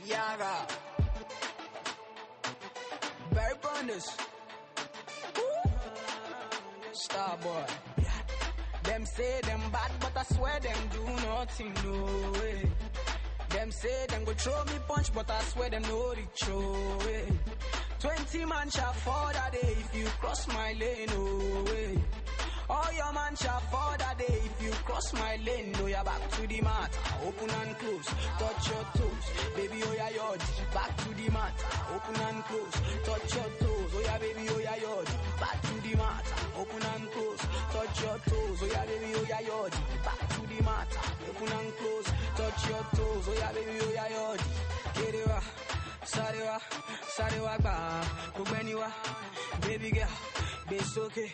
Yaga. Very bonus. Starboy. Them say them bad, but I swear them do nothing, no way. Them say them go throw me punch, but I swear them no reach, oh way. 20 man shall fall that day if you cross my lane, oh way. All your man shall fall that day if you cross my lane. No, you're back to the mat, open and close, touch your toes, baby, oh yeah, yod. Back to the mat, open and close, touch your toes, oh yeah, baby, oh yeah, yod. Back to the mat, open and close, touch your toes, oh yeah, baby, oh yeah, yod. Back to the mat, open and close, touch your toes, oh yeah, baby, oh yeah, yod. Get it right. Sarewa ba, Kubeniwa, baby girl, Besoke,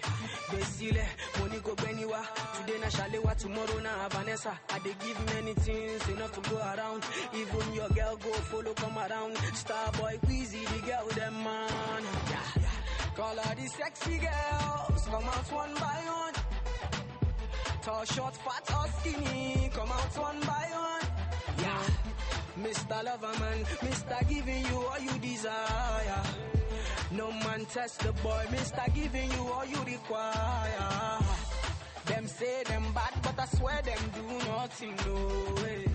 Besile, Moniko Beniwa, today na Shalewa, tomorrow na Vanessa. I dey give many things enough to go around. Even your girl go follow come around. Starboy, Queasy, the girl them man. Yeah. Call her the sexy girls, come out one by one. Tall, short, fat or skinny, come out one by one. Yeah. Mr. Loverman, Mr. giving you all you desire. No man test the boy, Mr. giving you all you require. Them say them bad, but I swear them do nothing, no way.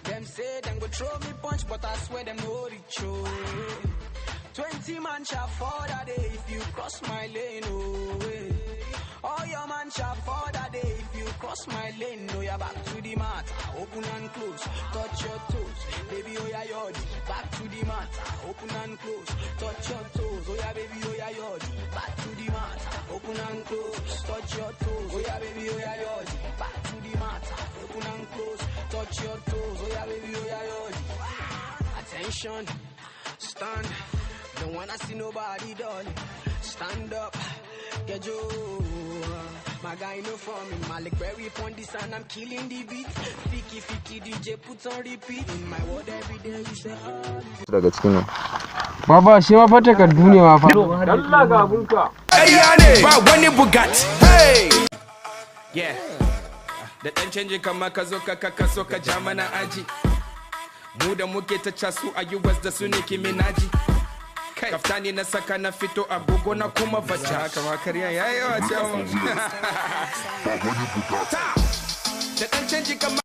Them say them go throw me punch, but I swear them no reach, oh. 20 man shall fall that day if you cross my lane, oh way. All your man shall fall that day if you cross my lane. No, you're back to the mat, open and close, touch your toes, baby, oh yeah, yod. Back to the mat, open and close, touch your toes, oh yeah, baby, oh yeah, yod. Back to the mat, open and close, touch your toes, oh yeah, baby, oh yeah, yod. Back to the mat, open and close, touch your toes, oh yeah, baby, oh yeah, yod. Attention, stand, don't wanna see nobody, darling. Stand up, get you. My guy no for me, Malik Berry upon this and I'm killing the beat. Fiki DJ put on repeat. In my word every day you say daga cikin nan. Baba shi ma fa takardu ne ma fa. Allah ga abunka. Ƙarya ne ba wani bugat. Hey. Yeah. Da dan canji kamar ka zo ka so ka ja mana aji. Mu da muke ta casu a US da su ne Minaji. Kaftani na saka na fito agogo na kuma bacci haka ma kariya yayi wa cewa da dan canji kamar